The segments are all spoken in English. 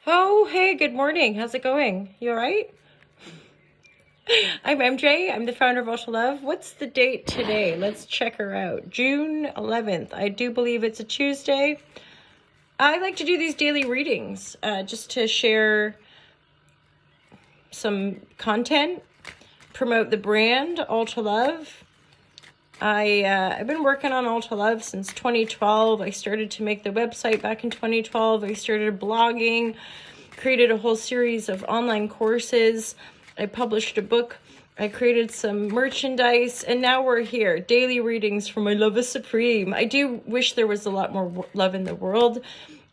Oh, hey, good morning. How's it going? You all right? I'm MJ. I'm the founder of Ultra Love. What's the date today? Let's check her out. June 11th. I do believe it's a Tuesday. I like to do these daily readings just to share some content, promote the brand, Ultra Love. I've been working on Ultra Love since 2012. I started to make the website back in 2012. I started blogging, created a whole series of online courses. I published a book. I created some merchandise, and now we're here. Daily readings for my love is supreme. I do wish there was a lot more love in the world.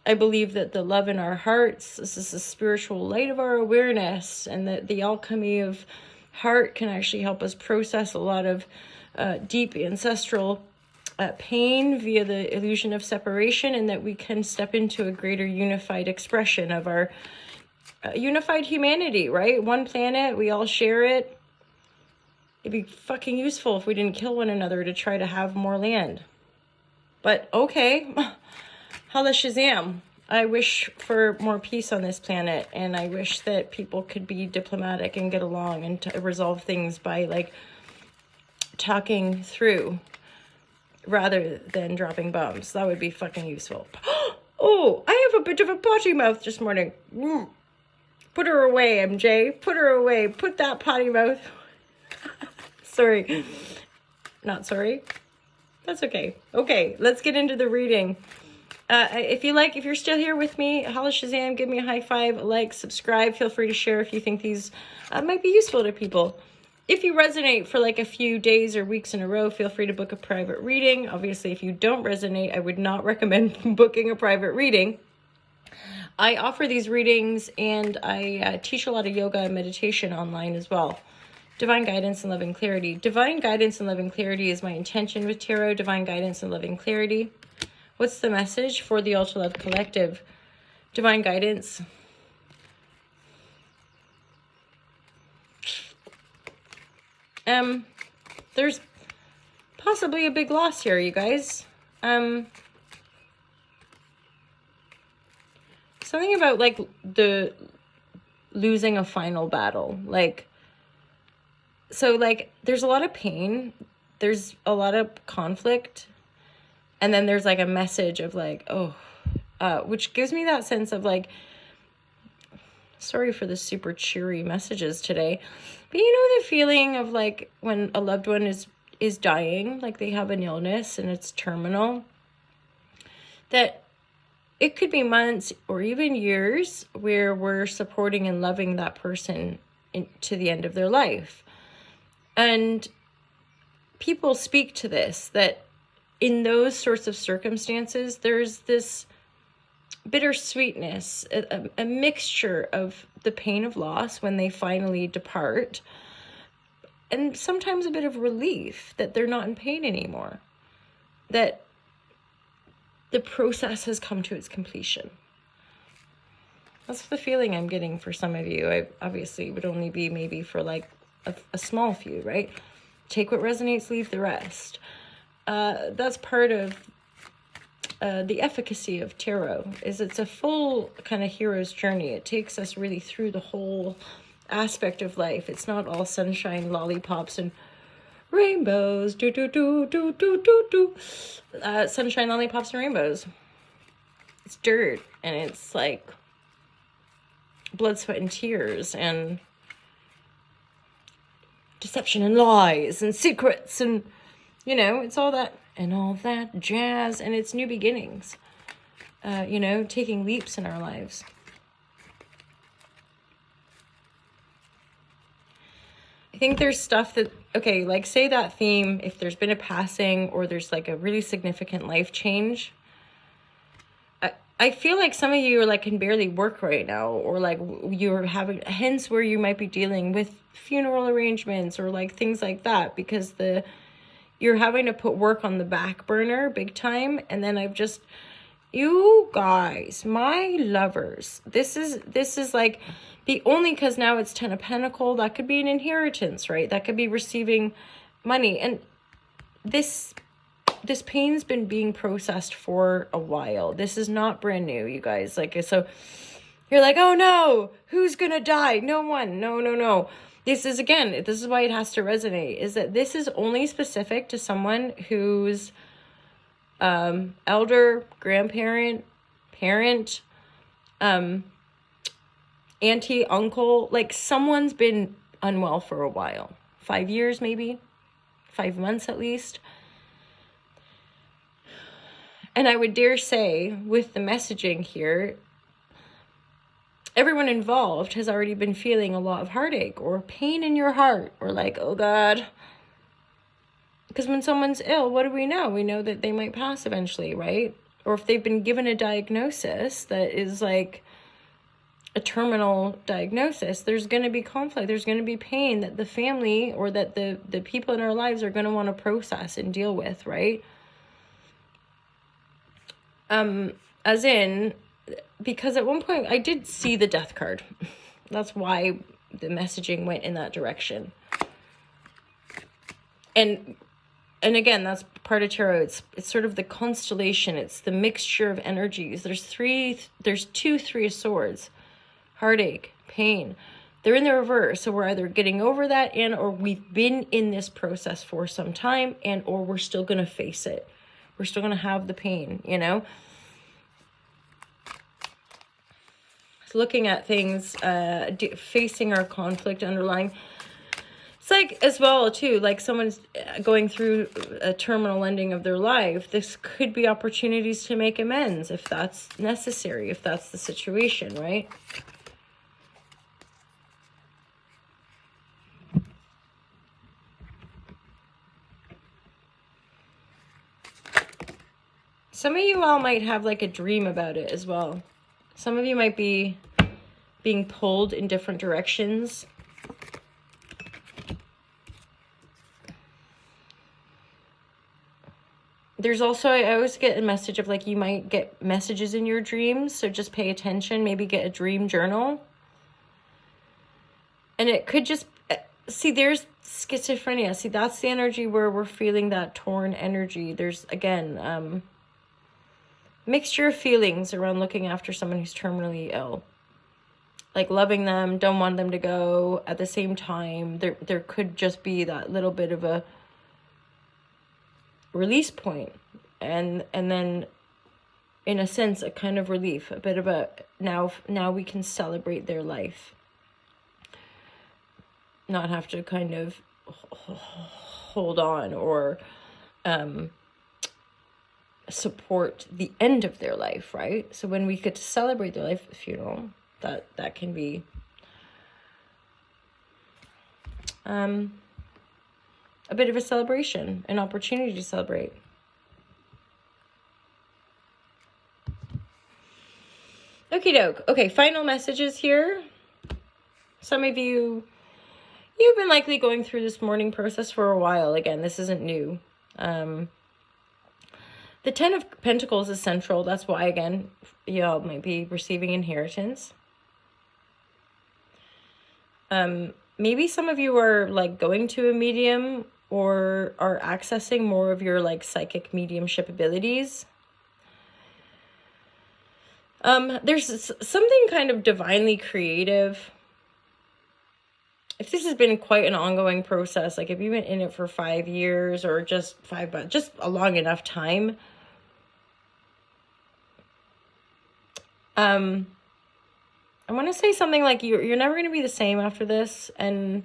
I believe that the love in our hearts, this is the spiritual light of our awareness, and that the alchemy of heart can actually help us process a lot of deep ancestral pain via the illusion of separation, and that we can step into a greater unified expression of our unified humanity, right? One planet, we all share it. It'd be fucking useful if we didn't kill one another to try to have more land. But okay, holla Shazam. I wish for more peace on this planet, and I wish that people could be diplomatic and get along and resolve things by like talking through rather than dropping bombs. That would be fucking useful. Oh, I have a bit of a potty mouth this morning. Put her away, MJ. Put her away. Put that potty mouth. Sorry. Not sorry. That's okay. Okay, let's get into the reading. If you're still here with me, holla Shazam, give me a high five, a like, subscribe. Feel free to share if you think these might be useful to people. If you resonate for like a few days or weeks in a row, feel free to book a private reading. Obviously, if you don't resonate, I would not recommend booking a private reading. I offer these readings, and I teach a lot of yoga and meditation online as well. Divine guidance and loving clarity. Divine guidance and loving clarity is my intention with tarot. Divine guidance and loving clarity. What's the message for the Ultra Love Collective? Divine guidance. There's possibly a big loss here, you guys. Something about like the losing a final battle. So there's a lot of pain. There's a lot of conflict. And then there's like a message of like, which gives me that sense of like, sorry for the super cheery messages today, but you know the feeling of like when a loved one is dying, like they have an illness and it's terminal, that it could be months or even years where we're supporting and loving that person to the end of their life. And people speak to this, that in those sorts of circumstances, there's this bittersweetness, a mixture of the pain of loss when they finally depart, and sometimes a bit of relief that they're not in pain anymore, that the process has come to its completion. That's the feeling I'm getting for some of you. I obviously would only be maybe for like a small few, right? Take what resonates, leave the rest. That's part of the efficacy of tarot, is it's a full kind of hero's journey. It takes us really through the whole aspect of life. It's not all sunshine, lollipops, and rainbows. Sunshine, lollipops, and rainbows. It's dirt, and it's like blood, sweat, and tears, and deception, and lies, and secrets, and it's all that and all that jazz, and it's new beginnings. Taking leaps in our lives. I think there's stuff that, okay, like say that theme, if there's been a passing or there's like a really significant life change, I feel like some of you are like can barely work right now, or like you're having, hence where you might be dealing with funeral arrangements or like things like that, because you're having to put work on the back burner big time. And then you guys, my lovers, this is like the only, because now it's 10 of Pentacles, that could be an inheritance, right? That could be receiving money. And this pain's been being processed for a while. This is not brand new, you guys. So You're like, oh no, who's going to die? No one. No, no, no. This is why it has to resonate, is that this is only specific to someone who's elder, grandparent, parent, auntie, uncle, like someone's been unwell for a while. 5 years, maybe 5 months at least. And I would dare say, with the messaging here, everyone involved has already been feeling a lot of heartache or pain in your heart, or like, oh God. Because when someone's ill, what do we know? We know that they might pass eventually, right? Or if they've been given a diagnosis that is like a terminal diagnosis, there's going to be conflict. There's going to be pain that the family or that the people in our lives are going to want to process and deal with, right? As in, because at one point I did see the death card. That's why the messaging went in that direction. And again, that's part of tarot. It's sort of the constellation. It's the mixture of energies. There's two Three of Swords. Heartache, pain. They're in the reverse. So we're either getting over that or we've been in this process for some time or we're still going to face it. We're still going to have the pain, you know? Looking at things, facing our conflict underlying. It's like, as well, too, like someone's going through a terminal ending of their life. This could be opportunities to make amends if that's necessary, if that's the situation, right? Some of you all might have like a dream about it as well. Some of you might be being pulled in different directions. There's also, I always get a message of like, you might get messages in your dreams. So just pay attention, maybe get a dream journal. And it could just, see, there's schizophrenia. See, that's the energy where we're feeling that torn energy. There's, again, mixture of feelings around looking after someone who's terminally ill. Like loving them, don't want them to go. At the same time, there could just be that little bit of a release point, and then in a sense a kind of relief, a bit of a now we can celebrate their life, not have to kind of hold on or support the end of their life, right? So when we get to celebrate their life, funeral, that can be a bit of a celebration, an opportunity to celebrate. Okie doke. Okay, final messages here. Some of you, you've been likely going through this mourning process for a while. Again, this isn't new. The Ten of Pentacles is central. That's why, again, y'all might be receiving inheritance. Maybe some of you are like going to a medium or are accessing more of your like psychic mediumship abilities. There's something kind of divinely creative. If this has been quite an ongoing process, like if you've been in it for 5 years or just a long enough time, I want to say something like you're never going to be the same after this. And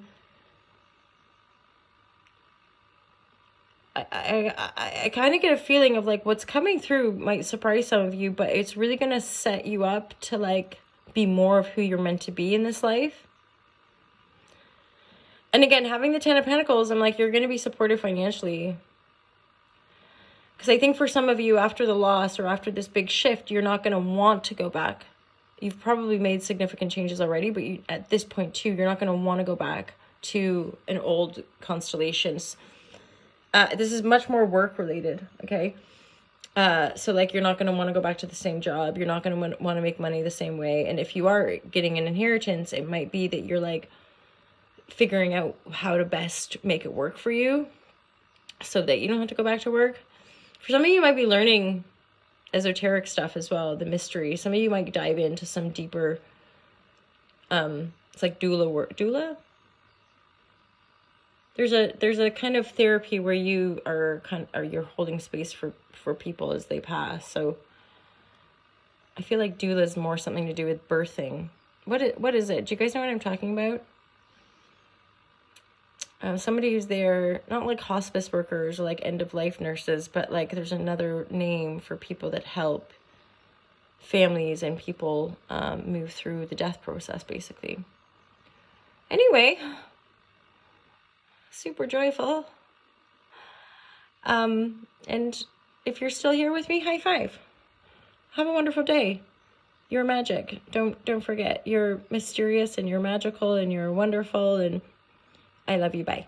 I kind of get a feeling of like what's coming through might surprise some of you, but it's really going to set you up to like be more of who you're meant to be in this life. And again, having the Ten of Pentacles, I'm like, you're going to be supported financially. Because I think for some of you, after the loss or after this big shift, you're not going to want to go back. You've probably made significant changes already, but at this point too, you're not going to want to go back to an old constellations. This is much more work related, okay? So like you're not going to want to go back to the same job. You're not going to want to make money the same way. And if you are getting an inheritance, it might be that you're like figuring out how to best make it work for you so that you don't have to go back to work. For some of you, might be learning esoteric stuff as well, the mystery. Some of you might dive into some deeper It's like doula work. Doula? There's a kind of therapy where you are you're holding space for people as they pass. So I feel like doula is more something to do with birthing. What is it? Do you guys know what I'm talking about? Somebody who's there, not like hospice workers or like end of life nurses, but like there's another name for people that help families and people move through the death process, basically. Anyway, super joyful. And if you're still here with me, high five. Have a wonderful day. You're magic. Don't forget, you're mysterious and you're magical and you're wonderful, and I love you. Bye.